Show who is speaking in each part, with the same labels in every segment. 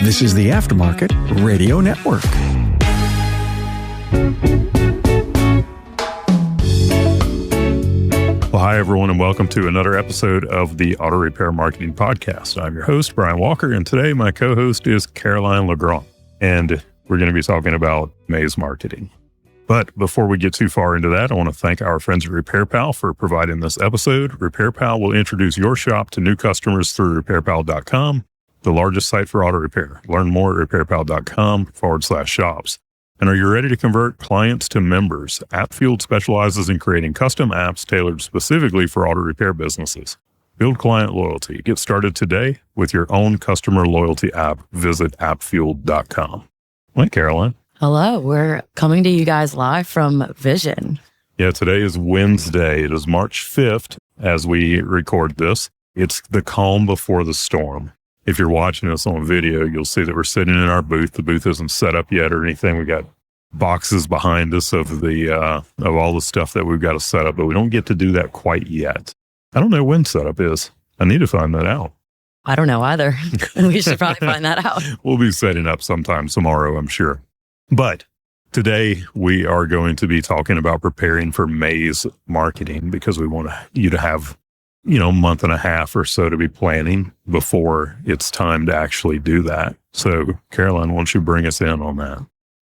Speaker 1: This is the Aftermarket Radio Network.
Speaker 2: Well, hi, everyone, and welcome to another episode of the Auto Repair Marketing Podcast. I'm your host, Brian Walker, and today my co-host is Caroline LeGrand, and we're going to be talking about May's marketing. But before we get too far into that, I want to thank our friends at RepairPal for providing this episode. RepairPal will introduce your shop to new customers through RepairPal.com, the largest site for auto repair. Learn more at RepairPal.com/shops. And are you ready to convert clients to members? AppFueled specializes in creating custom apps tailored specifically for auto repair businesses. Build client loyalty. Get started today with your own customer loyalty app. Visit appfueled.com. Hi, Caroline.
Speaker 3: Hello, we're coming to you guys live from Vision.
Speaker 2: Yeah, today is Wednesday. It is March 5th as we record this. It's the calm before the storm. If you're watching us on video, you'll see that we're sitting in our booth. The booth isn't set up yet or anything. We got boxes behind us of all the stuff that we've got to set up, but we don't get to do that quite yet. I don't know when setup is. I need to find that out.
Speaker 3: I don't know either. We should probably find that out.
Speaker 2: We'll be setting up sometime tomorrow, I'm sure. But today we are going to be talking about preparing for May's marketing because we want you to have, a month and a half or so to be planning before it's time to actually do that. So Caroline, why don't you bring us in on that?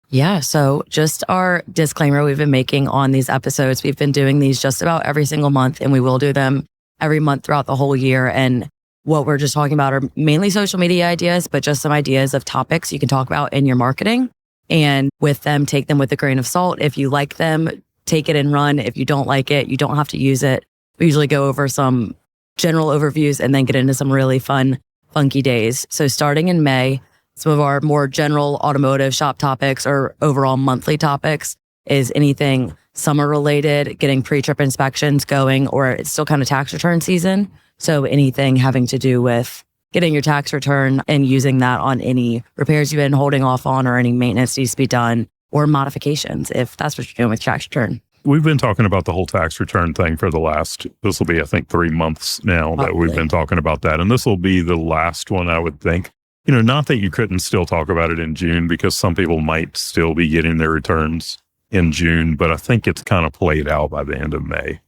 Speaker 3: Yeah. So just our disclaimer we've been making on these episodes. We've been doing these just about every single month, and we will do them every month throughout the whole year. And what we're just talking about are mainly social media ideas, but just some ideas of topics you can talk about in your marketing. And with them, take them with a grain of salt. If you like them, take it and run. If you don't like it, you don't have to use it. We usually go over some general overviews and then get into some really fun, funky days. So starting in May, some of our more general automotive shop topics or overall monthly topics is anything summer related, getting pre-trip inspections going, or it's still kind of tax return season. So anything having to do with getting your tax return and using that on any repairs you've been holding off on or any maintenance needs to be done or modifications, if that's what you're doing with tax return.
Speaker 2: We've been talking about the whole tax return thing for this will be, I think, 3 months now that we've been talking about that. And this will be the last one, I would think. Not that you couldn't still talk about it in June because some people might still be getting their returns in June, but I think it's kind of played out by the end of May.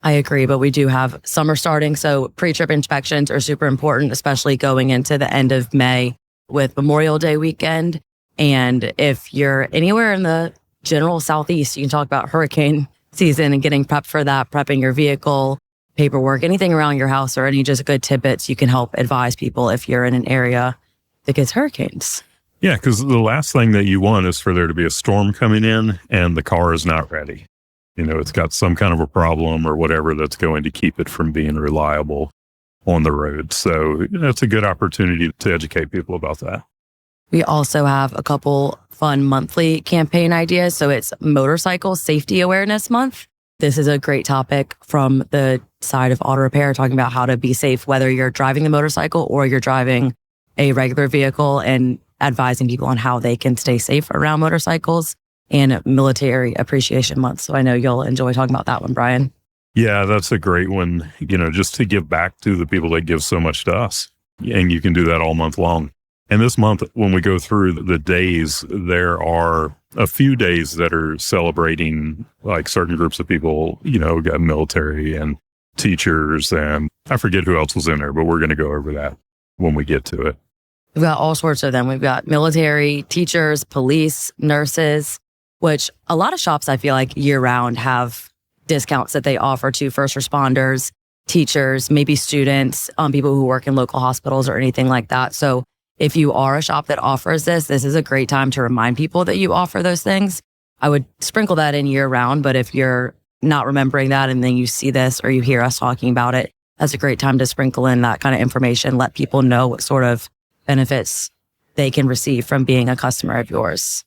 Speaker 3: I agree, but we do have summer starting. So pre-trip inspections are super important, especially going into the end of May with Memorial Day weekend. And if you're anywhere in the general Southeast, you can talk about hurricane season and getting prepped for that, prepping your vehicle, paperwork, anything around your house, or any just good tidbits you can help advise people if you're in an area that gets hurricanes.
Speaker 2: Yeah, because the last thing that you want is for there to be a storm coming in and the car is not ready. It's got some kind of a problem or whatever that's going to keep it from being reliable on the road. So it's a good opportunity to educate people about that.
Speaker 3: We also have a couple fun monthly campaign ideas. So it's Motorcycle Safety Awareness Month. This is a great topic from the side of auto repair, talking about how to be safe, whether you're driving the motorcycle or you're driving a regular vehicle, and advising people on how they can stay safe around motorcycles. And Military Appreciation Month. So I know you'll enjoy talking about that one, Brian.
Speaker 2: Yeah, that's a great one, just to give back to the people that give so much to us. And you can do that all month long. And this month, when we go through the days, there are a few days that are celebrating like certain groups of people, we got military and teachers, and I forget who else was in there, but we're going to go over that when we get to it.
Speaker 3: We've got all sorts of them. We've got military, teachers, police, nurses, which a lot of shops, I feel like year round have discounts that they offer to first responders, teachers, maybe students, people who work in local hospitals or anything like that. So if you are a shop that offers this is a great time to remind people that you offer those things. I would sprinkle that in year round, but if you're not remembering that and then you see this or you hear us talking about it, that's a great time to sprinkle in that kind of information, let people know what sort of benefits they can receive from being a customer of yours.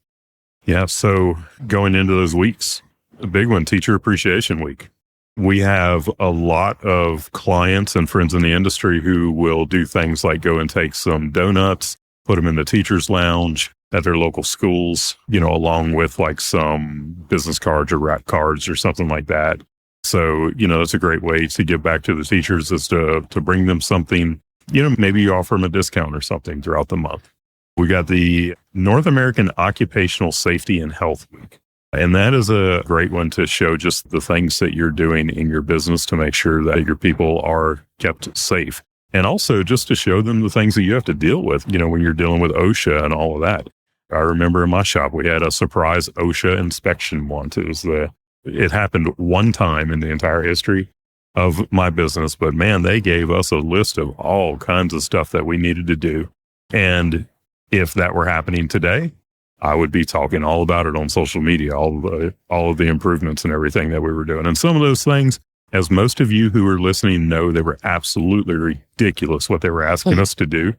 Speaker 2: Yeah, so going into those weeks, a big one, Teacher Appreciation Week. We have a lot of clients and friends in the industry who will do things like go and take some donuts, put them in the teacher's lounge at their local schools, along with like some business cards or wrap cards or something like that. So, that's a great way to give back to the teachers, is to bring them something maybe you offer them a discount or something throughout the month. We got the North American Occupational Safety and Health Week. And that is a great one to show just the things that you're doing in your business to make sure that your people are kept safe. And also just to show them the things that you have to deal with, when you're dealing with OSHA and all of that. I remember in my shop, we had a surprise OSHA inspection once. It happened one time in the entire history of my business, but man, they gave us a list of all kinds of stuff that we needed to do. And if that were happening today, I would be talking all about it on social media, all of the improvements and everything that we were doing. And some of those things, as most of you who are listening know, they were absolutely ridiculous what they were asking us to do,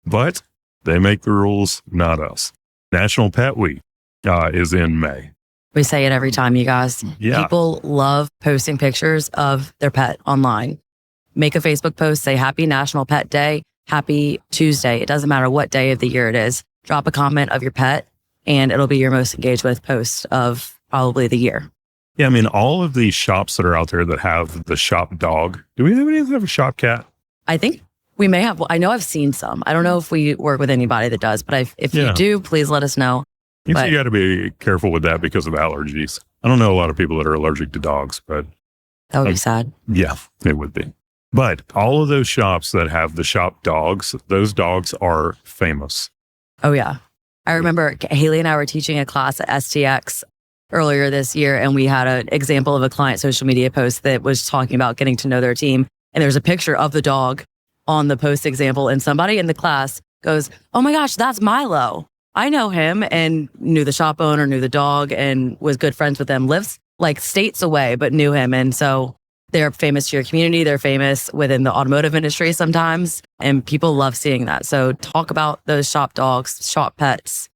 Speaker 2: but they make the rules, not us. National Pet Week is in May.
Speaker 3: We say it every time, you guys.
Speaker 2: Yeah.
Speaker 3: People love posting pictures of their pet online. Make a Facebook post, say Happy National Pet Day, Happy Tuesday. It doesn't matter what day of the year it is. Drop a comment of your pet and it'll be your most engaged with post of probably the year.
Speaker 2: Yeah, all of these shops that are out there that have the shop dog. Do we have any that have a shop cat?
Speaker 3: I think we may have. I know I've seen some. I don't know if we work with anybody that does, but if you do, please let us know.
Speaker 2: You got to be careful with that because of allergies. I don't know a lot of people that are allergic to dogs, but
Speaker 3: that would be sad.
Speaker 2: Yeah, it would be. But all of those shops that have the shop dogs, those dogs are famous.
Speaker 3: Oh, yeah. I remember Haley and I were teaching a class at STX earlier this year, and we had an example of a client social media post that was talking about getting to know their team. And there's a picture of the dog on the post example, and somebody in the class goes, "Oh my gosh, that's Milo. I know him," and knew the shop owner, knew the dog, and was good friends with them. Lives like states away, but knew him. And so they're famous to your community. They're famous within the automotive industry sometimes, and people love seeing that. So talk about those shop dogs, shop pets,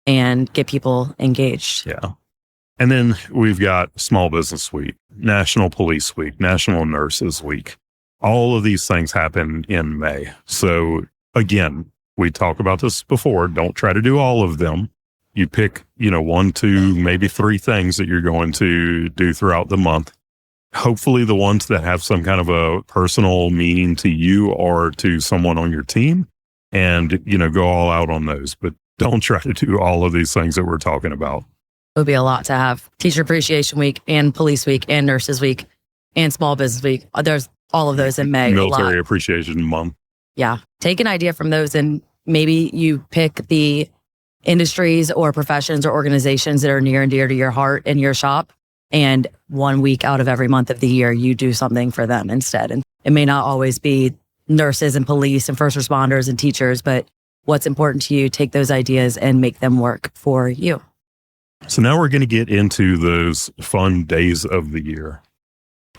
Speaker 3: and get people engaged.
Speaker 2: Yeah. And then we've got Small Business Week, National Police Week, National Nurses Week. All of these things happen in May. So again, we talked about this before. Don't try to do all of them. You pick, 1, 2, maybe 3 things that you're going to do throughout the month. Hopefully the ones that have some kind of a personal meaning to you or to someone on your team, and, go all out on those. But don't try to do all of these things that we're talking about.
Speaker 3: It would be a lot to have Teacher Appreciation Week and Police Week and Nurses Week and Small Business Week. There's all of those in May.
Speaker 2: Military Appreciation Month.
Speaker 3: Yeah. Take an idea from those and maybe you pick the industries or professions or organizations that are near and dear to your heart in your shop. And 1 week out of every month of the year, you do something for them instead. And it may not always be nurses and police and first responders and teachers, but what's important to you, take those ideas and make them work for you.
Speaker 2: So now we're going to get into those fun days of the year.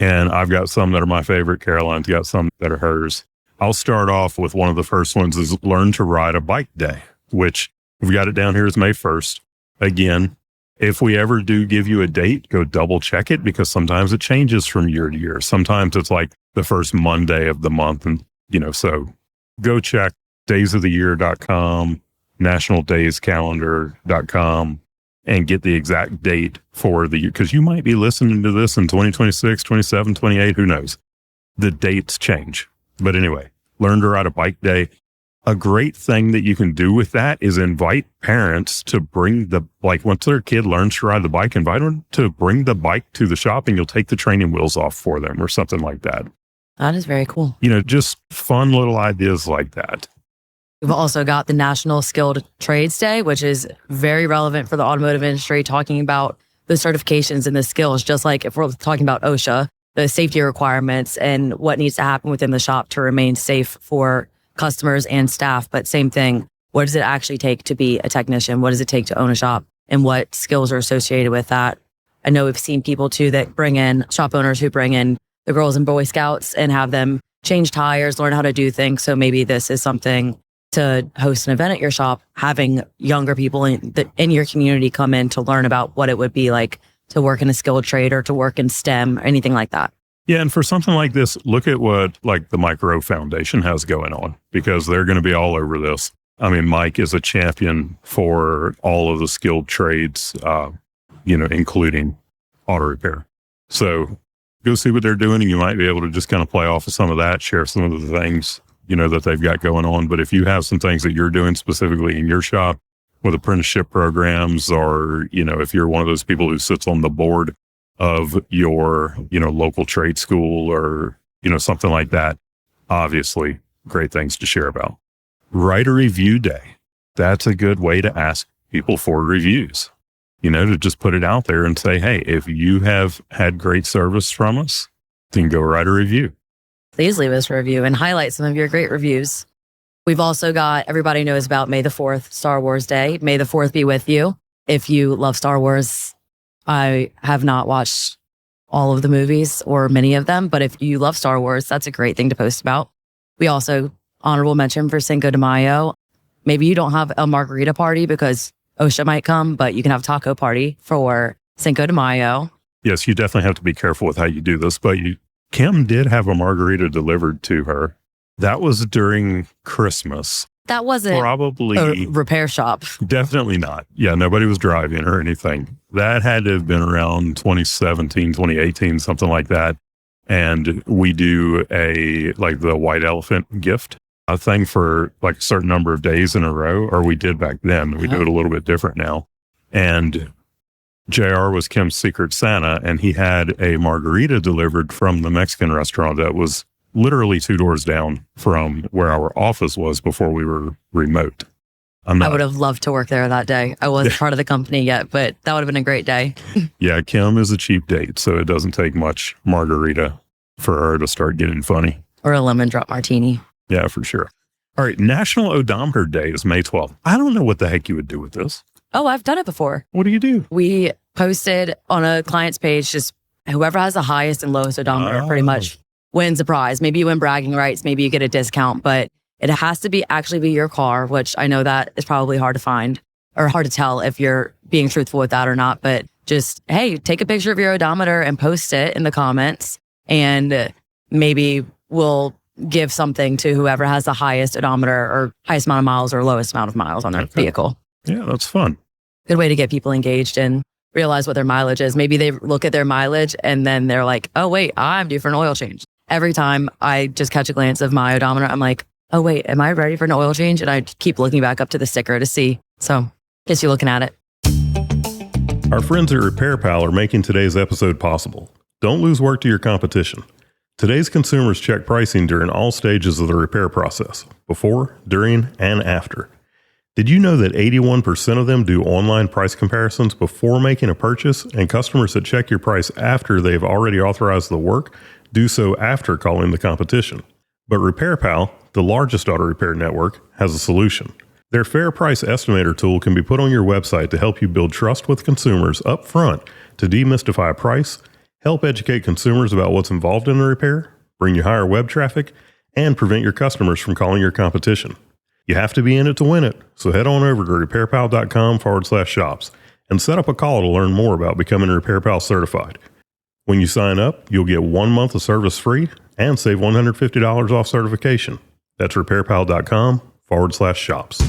Speaker 2: And I've got some that are my favorite. Caroline's got some that are hers. I'll start off with one of the first ones is Learn to Ride a Bike Day, which we've got it down here as May 1st. Again, if we ever do give you a date, go double check it because sometimes it changes from year to year. Sometimes it's like the first Monday of the month. And, so go check daysoftheyear.com, nationaldayscalendar.com, and get the exact date for the year. Because you might be listening to this in 2026, 27, 28, who knows? The dates change. But anyway, Learn to Ride a Bike Day. A great thing that you can do with that is invite parents to bring once their kid learns to ride the bike, invite them to bring the bike to the shop and you'll take the training wheels off for them or something like that.
Speaker 3: That is very cool.
Speaker 2: Just fun little ideas like that.
Speaker 3: We've also got the National Skilled Trades Day, which is very relevant for the automotive industry, talking about the certifications and the skills, just like if we're talking about OSHA, the safety requirements and what needs to happen within the shop to remain safe for customers and staff. But same thing, what does it actually take to be a technician? What does it take to own a shop? And what skills are associated with that? I know we've seen people too that bring in shop owners who bring in the Girls and Boy Scouts and have them change tires, learn how to do things. So maybe this is something to host an event at your shop, having younger people in your community come in to learn about what it would be like to work in a skilled trade or to work in STEM or anything like that.
Speaker 2: Yeah, and for something like this, look at what the Micro Foundation has going on because they're going to be all over this. I mean, Mike is a champion for all of the skilled trades, including auto repair. So go see what they're doing and you might be able to just kind of play off of some of that, share some of the things that they've got going on. But if you have some things that you're doing specifically in your shop with apprenticeship programs, or, if you're one of those people who sits on the board of your, local trade school or, something like that, obviously great things to share about. Write a review day. That's a good way to ask people for reviews, to just put it out there and say, hey, if you have had great service from us, then go write a review.
Speaker 3: Please leave us a review and highlight some of your great reviews. We've also got, everybody knows about May the 4th, Star Wars Day. May the 4th be with you. If you love Star Wars, I have not watched all of the movies or many of them, but if you love Star Wars, that's a great thing to post about. We also, honorable mention for Cinco de Mayo. Maybe you don't have a margarita party because OSHA might come, but you can have a taco party for Cinco de Mayo.
Speaker 2: Yes, you definitely have to be careful with how you do this, but Kim did have a margarita delivered to her. That was during Christmas.
Speaker 3: That wasn't
Speaker 2: probably
Speaker 3: a repair shop.
Speaker 2: Definitely not. Yeah, nobody was driving or anything. That had to have been around 2017, 2018, something like that. And we do the white elephant gift, a thing for like a certain number of days in a row, or we did back then. We do it a little bit different now. And JR was Kim's secret Santa, and he had a margarita delivered from the Mexican restaurant that was literally 2 doors down from where our office was before we were remote. I
Speaker 3: would have loved to work there that day. I wasn't part of the company yet, but that would have been a great day.
Speaker 2: Yeah, Kim is a cheap date, so it doesn't take much margarita for her to start getting funny.
Speaker 3: Or a lemon drop martini.
Speaker 2: Yeah, for sure. All right, National Odometer Day is May 12th. I don't know what the heck you would do with this.
Speaker 3: Oh, I've done it before.
Speaker 2: What do you do?
Speaker 3: We posted on a client's page, just whoever has the highest and lowest odometer pretty much wins a prize. Maybe you win bragging rights, maybe you get a discount, but it has to actually be your car, which I know that is probably hard to find or hard to tell if you're being truthful with that or not. But just, hey, take a picture of your odometer and post it in the comments, and maybe we'll give something to whoever has the highest odometer or highest amount of miles or lowest amount of miles on their vehicle.
Speaker 2: Yeah, that's fun.
Speaker 3: Good way to get people engaged and realize what their mileage is. Maybe they look at their mileage and then they're like, oh, wait, I'm due for an oil change. Every time I just catch a glance of my odometer, I'm like, oh, wait, am I ready for an oil change? And I keep looking back up to the sticker to see. So guess you're looking at it.
Speaker 2: Our friends at RepairPal are making today's episode possible. Don't lose work to your competition. Today's consumers check pricing during all stages of the repair process, before, during, and after. Did you know that 81% of them do online price comparisons before making a purchase, and customers that check your price after they've already authorized the work do so after calling the competition? But RepairPal, the largest auto repair network, has a solution. Their Fair Price Estimator tool can be put on your website to help you build trust with consumers up front to demystify price, help educate consumers about what's involved in a repair, bring you higher web traffic, and prevent your customers from calling your competition. You have to be in it to win it, so head on over to RepairPal.com/shops and set up a call to learn more about becoming RepairPal certified. When you sign up, you'll get 1 month of service free and save $150 off certification. That's RepairPal.com/shops.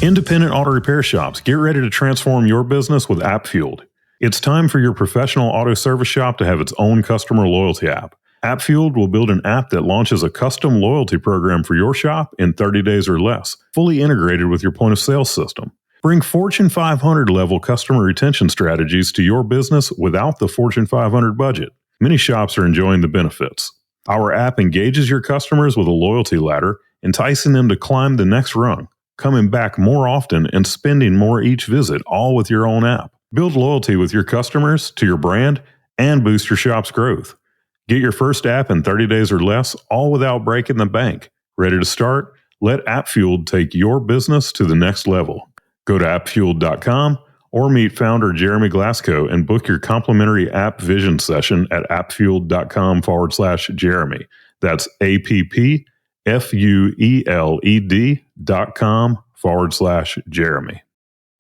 Speaker 2: Independent auto repair shops, get ready to transform your business with App Fueled. It's time for your professional auto service shop to have its own customer loyalty app. App Fueled will build an app that launches a custom loyalty program for your shop in 30 days or less, fully integrated with your point of sale system. Bring Fortune 500 level customer retention strategies to your business without the Fortune 500 budget. Many shops are enjoying the benefits. Our app engages your customers with a loyalty ladder, enticing them to climb the next rung, coming back more often and spending more each visit, all with your own app. Build loyalty with your customers to your brand and boost your shop's growth. Get your first app in 30 days or less, all without breaking the bank. Ready to start? Let AppFueled take your business to the next level. Go to appfueled.com or meet founder Jeremy Glasgow and book your complimentary app vision session at appfueled.com/Jeremy. That's appfueled.com/Jeremy.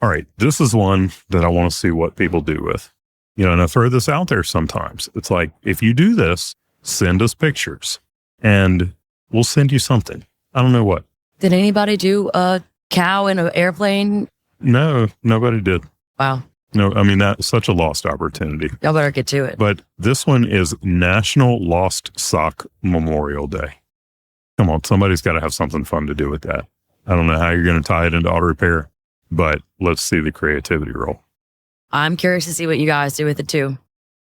Speaker 2: All right, this is one that I want to see what people do with. And I throw this out there sometimes. It's like, if you do this, send us pictures and we'll send you something. I don't know what.
Speaker 3: Did anybody do a cow in an airplane?
Speaker 2: No, nobody did.
Speaker 3: Wow.
Speaker 2: No, I mean, that's such a lost opportunity.
Speaker 3: Y'all better get to it.
Speaker 2: But this one is National Lost Sock Memorial Day. Come on, somebody's got to have something fun to do with that. I don't know how you're going to tie it into auto repair, but let's see the creativity roll.
Speaker 3: I'm curious to see what you guys do with it too.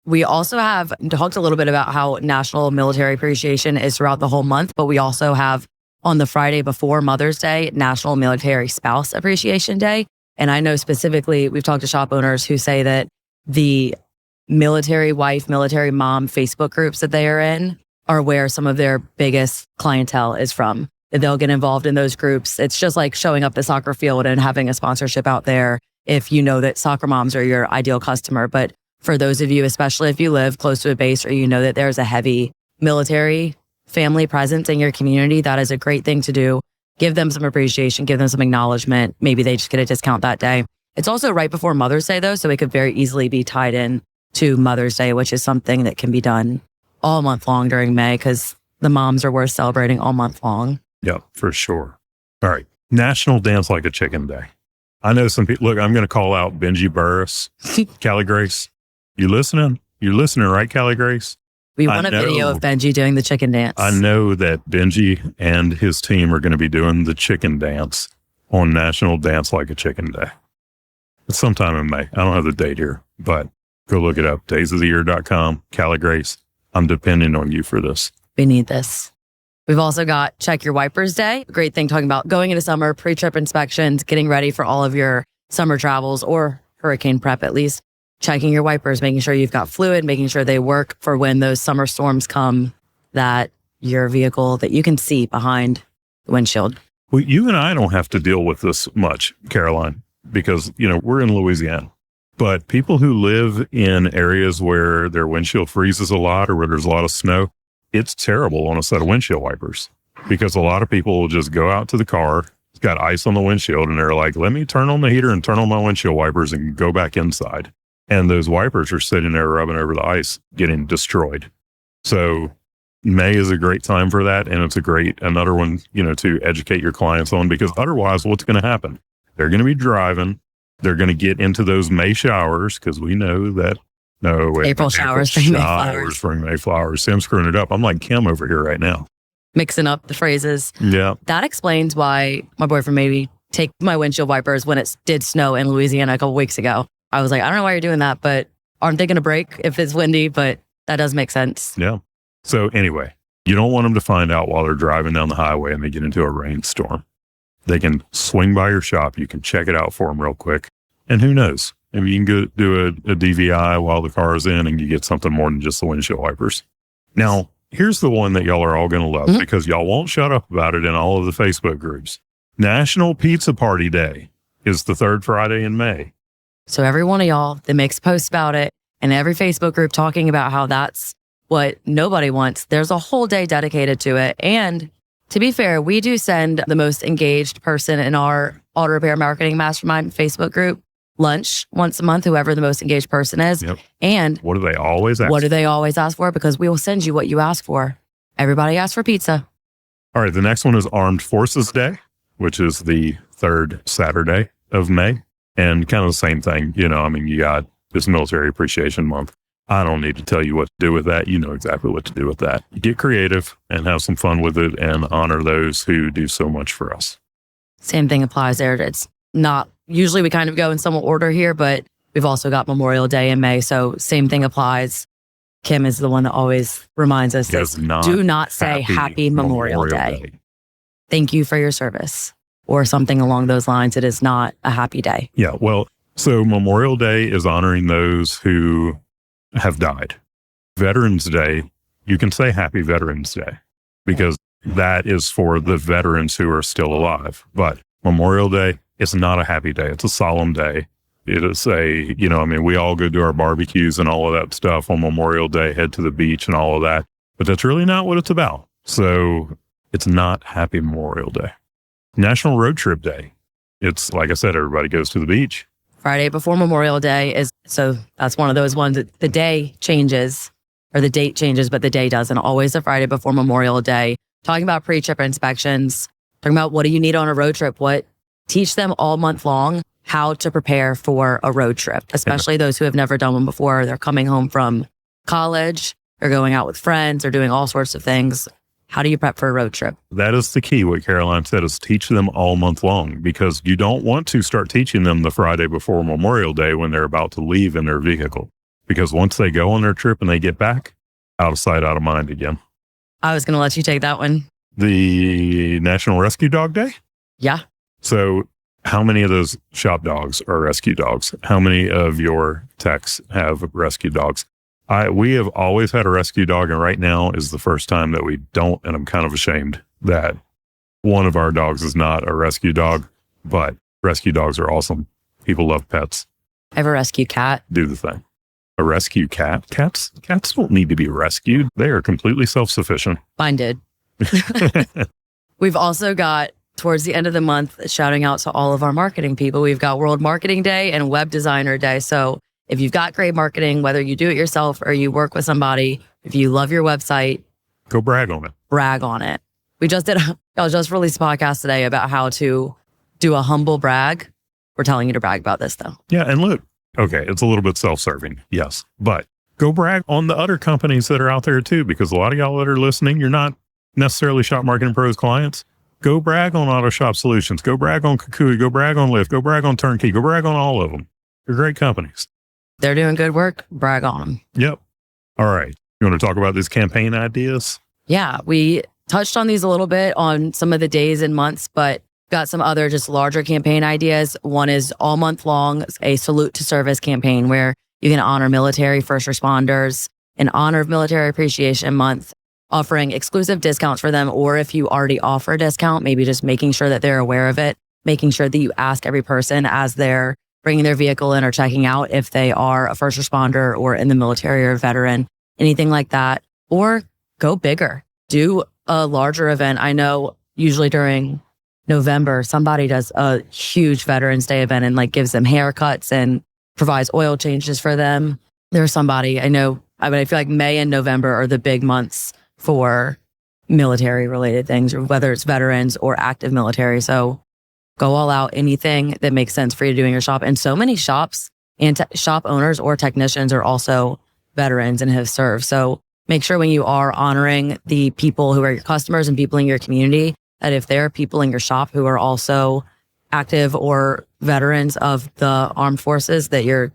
Speaker 3: We also have talked a little bit about how National Military Appreciation is throughout the whole month, but we also have on the Friday before Mother's Day, National Military Spouse Appreciation Day. And I know specifically, we've talked to shop owners who say that the military wife, military mom Facebook groups that they are in are where some of their biggest clientele is from. They'll get involved in those groups. It's just like showing up the soccer field and having a sponsorship out there if you know that soccer moms are your ideal customer. But for those of you, especially if you live close to a base or you know that there's a heavy military family presence in your community, that is a great thing to do. Give them some appreciation, give them some acknowledgement. Maybe they just get a discount that day. It's also right before Mother's Day though, so it could very easily be tied in to Mother's Day, which is something that can be done all month long during May because the moms are worth celebrating all month long.
Speaker 2: Yeah, for sure. All right. National Dance Like a Chicken Day. I know some people, look, I'm going to call out Benji Burris, Callie Grace. You listening? You're listening, right, Callie Grace?
Speaker 3: We want a video of Benji doing the chicken dance.
Speaker 2: I know that Benji and his team are going to be doing the chicken dance on National Dance Like a Chicken Day. It's sometime in May. I don't have the date here, but go look it up. daysoftheyear.com, Callie Grace. I'm depending on you for this.
Speaker 3: We need this. We've also got Check Your Wipers Day. A great thing talking about going into summer, pre-trip inspections, getting ready for all of your summer travels or hurricane prep at least. Checking your wipers, making sure you've got fluid, making sure they work for when those summer storms come, that your vehicle, that you can see behind the windshield.
Speaker 2: Well, you and I don't have to deal with this much, Caroline, because, we're in Louisiana. But people who live in areas where their windshield freezes a lot or where there's a lot of snow, it's terrible on a set of windshield wipers because a lot of people will just go out to the car. It's got ice on the windshield and they're like, let me turn on the heater and turn on my windshield wipers and go back inside. And those wipers are sitting there rubbing over the ice, getting destroyed. So May is a great time for that. And it's another one, to educate your clients on, because otherwise what's going to happen? They're going to be driving. They're going to get into those May showers because we know that.
Speaker 3: April showers
Speaker 2: bring May flowers. See, I'm screwing it up. I'm like Kim over here right now.
Speaker 3: Mixing up the phrases.
Speaker 2: Yeah.
Speaker 3: That explains why my boyfriend made me take my windshield wipers when it did snow in Louisiana a couple weeks ago. I was like, I don't know why you're doing that, but aren't they going to break if it's windy? But that does make sense.
Speaker 2: Yeah. So anyway, you don't want them to find out while they're driving down the highway and they get into a rainstorm. They can swing by your shop. You can check it out for them real quick. And who knows? Maybe you can go do a DVI while the car is in and you get something more than just the windshield wipers. Now, here's the one that y'all are all going to love because y'all won't shut up about it in all of the Facebook groups. National Pizza Party Day is the third Friday in May.
Speaker 3: So every one of y'all that makes posts about it and every Facebook group talking about how that's what nobody wants, there's a whole day dedicated to it. And to be fair, we do send the most engaged person in our Auto Repair Marketing Mastermind Facebook group lunch once a month, whoever the most engaged person is.
Speaker 2: Yep.
Speaker 3: And
Speaker 2: what do they always ask?
Speaker 3: What do they always ask for? Because we will send you what you ask for. Everybody asks for pizza.
Speaker 2: All right. The next one is Armed Forces Day, which is the third Saturday of May. And kind of the same thing, you got this Military Appreciation Month. I don't need to tell you what to do with that. You know exactly what to do with that. Get creative and have some fun with it and honor those who do so much for us.
Speaker 3: Same thing applies there. It's not, usually we kind of go in some order here, but we've also got Memorial Day in May. So same thing applies. Kim is the one that always reminds us, do not say Happy Memorial Day. Thank you for your service. Or something along those lines. It is not a happy day.
Speaker 2: Yeah. Well, so Memorial Day is honoring those who have died. Veterans Day, you can say Happy Veterans Day because that is for the veterans who are still alive. But Memorial Day, it's not a happy day. It's a solemn day. It is we all go do our barbecues and all of that stuff on Memorial Day, head to the beach and all of that. But that's really not what it's about. So it's not Happy Memorial Day. National Road Trip Day. It's like I said, everybody goes to the beach.
Speaker 3: Friday before Memorial Day so that's one of those ones that the day changes or the date changes, but the day doesn't. Always the Friday before Memorial Day. Talking about pre-trip inspections, talking about what do you need on a road trip? Teach them all month long how to prepare for a road trip, especially those who have never done one before. They're coming home from college, or going out with friends, or doing all sorts of things. How do you prep for a road trip?
Speaker 2: That is the key. What Caroline said is teach them all month long, because you don't want to start teaching them the Friday before Memorial Day when they're about to leave in their vehicle. Because once they go on their trip and they get back, out of sight, out of mind again.
Speaker 3: I was going to let you take that one.
Speaker 2: The National Rescue Dog Day?
Speaker 3: Yeah.
Speaker 2: So how many of those shop dogs are rescue dogs? How many of your techs have rescue dogs? We have always had a rescue dog, and right now is the first time that we don't, and I'm kind of ashamed that one of our dogs is not a rescue dog, but rescue dogs are awesome. People love pets.
Speaker 3: I have a rescue cat.
Speaker 2: Do the thing. A rescue cat? Cats don't need to be rescued. They are completely self-sufficient.
Speaker 3: Mine did. We've also got, towards the end of the month, shouting out to all of our marketing people, we've got World Marketing Day and Web Designer Day. So if you've got great marketing, whether you do it yourself or you work with somebody, if you love your website,
Speaker 2: go brag on it.
Speaker 3: Brag on it. I just released a podcast today about how to do a humble brag. We're telling you to brag about this though.
Speaker 2: Yeah. And look, okay, it's a little bit self-serving. Yes. But go brag on the other companies that are out there too, because a lot of y'all that are listening, you're not necessarily Shop Marketing Pros clients. Go brag on Auto Shop Solutions. Go brag on Kukui. Go brag on Lyft. Go brag on Turnkey. Go brag on all of them. They're great companies.
Speaker 3: They're doing good work. Brag on them.
Speaker 2: Yep. All right. You want to talk about these campaign ideas?
Speaker 3: Yeah, we touched on these a little bit on some of the days and months, but got some other just larger campaign ideas. One is all month long, a salute to service campaign where you can honor military first responders in honor of Military Appreciation Month, offering exclusive discounts for them. Or if you already offer a discount, maybe just making sure that they're aware of it, making sure that you ask every person as they're bringing their vehicle in or checking out if they are a first responder or in the military or a veteran, anything like that. Or go bigger, do a larger event. I know usually during November, somebody does a huge Veterans Day event and like gives them haircuts and provides oil changes for them. There's somebody I know, I feel like May and November are the big months for military related things, or whether it's veterans or active military. So go all out, anything that makes sense for you to do in your shop. And so many shops and shop owners or technicians are also veterans and have served. So make sure when you are honoring the people who are your customers and people in your community, that if there are people in your shop who are also active or veterans of the armed forces, that you're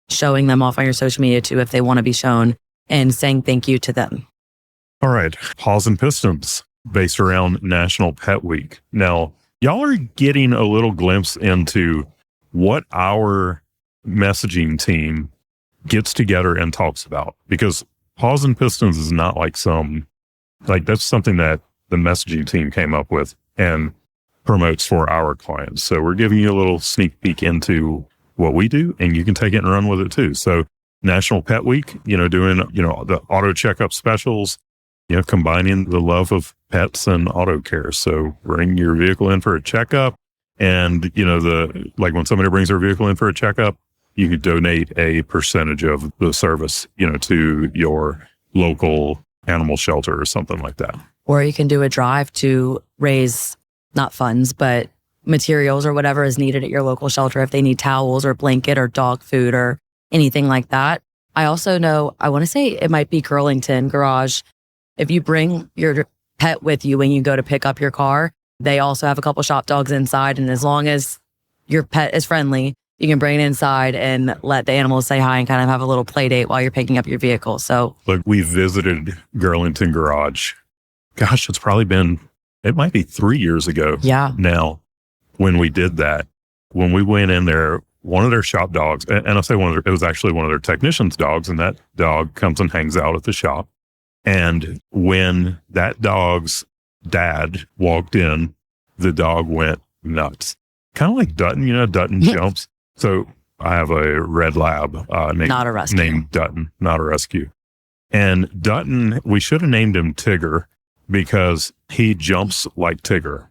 Speaker 3: showing them off on your social media too, if they want to be shown, and saying thank you to them.
Speaker 2: All right. Paws and Pistons, based around National Pet Week. Now, y'all are getting a little glimpse into what our messaging team gets together and talks about, because Paws and Pistons is not like that's something that the messaging team came up with and promotes for our clients. So we're giving you a little sneak peek into what we do, and you can take it and run with it too. So National Pet Week, doing, the auto checkup specials, combining the love of pets and auto care. So bring your vehicle in for a checkup, and, when somebody brings their vehicle in for a checkup, you could donate a percentage of the service, to your local animal shelter or something like that.
Speaker 3: Or you can do a drive to raise, not funds, but materials or whatever is needed at your local shelter if they need towels or blanket or dog food or anything like that. I also know, I want to say it might be Burlington Garage. If you bring your pet with you when you go to pick up your car, they also have a couple shop dogs inside. And as long as your pet is friendly, you can bring it inside and let the animals say hi and kind of have a little play date while you're picking up your vehicle. So
Speaker 2: look, we visited Burlington Garage. Gosh, it might be 3 years ago.
Speaker 3: Yeah.
Speaker 2: Now, when we did that, when we went in there, one of their shop dogs, and I say it was actually one of their technicians' dogs, and that dog comes and hangs out at the shop. And when that dog's dad walked in, the dog went nuts. Kind of like Dutton, Dutton jumps. So I have a red lab named Dutton, not a rescue. And Dutton, we should have named him Tigger because he jumps like Tigger,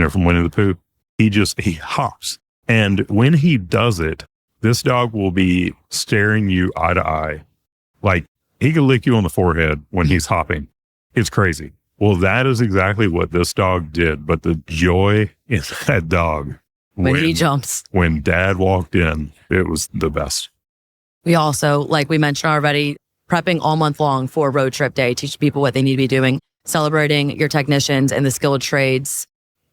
Speaker 2: from Winnie the Pooh. He hops. And when he does it, this dog will be staring you eye to eye. Like he can lick you on the forehead when he's hopping. It's crazy. Well, that is exactly what this dog did. But the joy in that dog
Speaker 3: when he jumps.
Speaker 2: When Dad walked in, it was the best.
Speaker 3: We also, like we mentioned already, prepping all month long for Road Trip Day, teach people what they need to be doing, celebrating your technicians and the skilled trades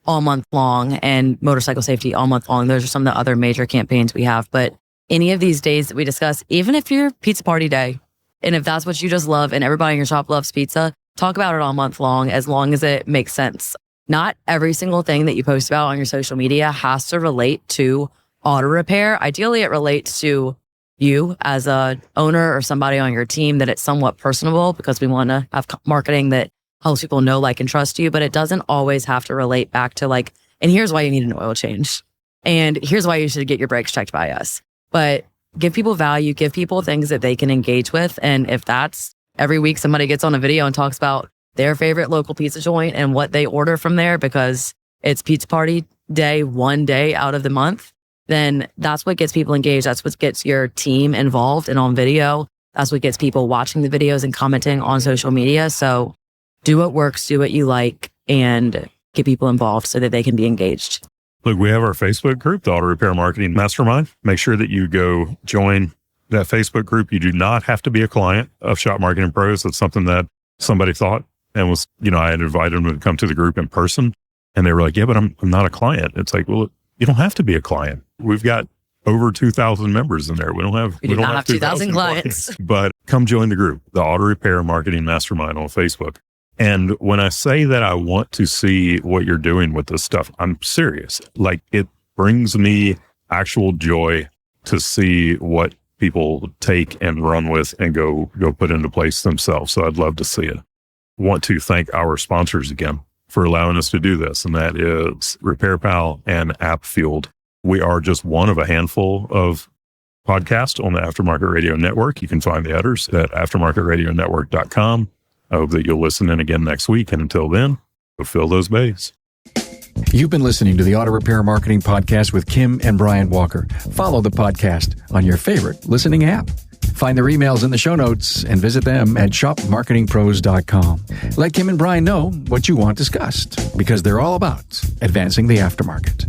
Speaker 3: all month long, and motorcycle safety all month long. Those are some of the other major campaigns we have. But any of these days that we discuss, even if you're Pizza Party Day, and if that's what you just love and everybody in your shop loves pizza, talk about it all month long as it makes sense. Not every single thing that you post about on your social media has to relate to auto repair. Ideally, it relates to you as a owner or somebody on your team, that it's somewhat personable, because we want to have marketing that helps people know, like, and trust you. But it doesn't always have to relate back to like, and here's why you need an oil change, and here's why you should get your brakes checked by us. But give people value, give people things that they can engage with. And if that's every week somebody gets on a video and talks about their favorite local pizza joint and what they order from there because it's Pizza Party Day, one day out of the month, then that's what gets people engaged. That's what gets your team involved and on video. That's what gets people watching the videos and commenting on social media. So do what works, do what you like, and get people involved so that they can be engaged.
Speaker 2: Look, we have our Facebook group, the Auto Repair Marketing Mastermind. Make sure that you go join that Facebook group. You do not have to be a client of Shop Marketing Pros. That's something that somebody thought and was, I had invited them to come to the group in person. And they were like, yeah, but I'm not a client. It's like, well, you don't have to be a client. We've got over 2,000 members in there. We don't have
Speaker 3: 2,000 clients.
Speaker 2: But come join the group, the Auto Repair Marketing Mastermind on Facebook. And when I say that I want to see what you're doing with this stuff, I'm serious. Like, it brings me actual joy to see what people take and run with and go put into place themselves. So I'd love to see it. Want to thank our sponsors again for allowing us to do this, and that is RepairPal and App Fueled. We are just one of a handful of podcasts on the Aftermarket Radio Network. You can find the others at aftermarketradionetwork.com. I hope that you'll listen in again next week. And until then, go fill those bays.
Speaker 1: You've been listening to the Auto Repair Marketing Podcast with Kim and Brian Walker. Follow the podcast on your favorite listening app. Find their emails in the show notes and visit them at shopmarketingpros.com. Let Kim and Brian know what you want discussed, because they're all about advancing the aftermarket.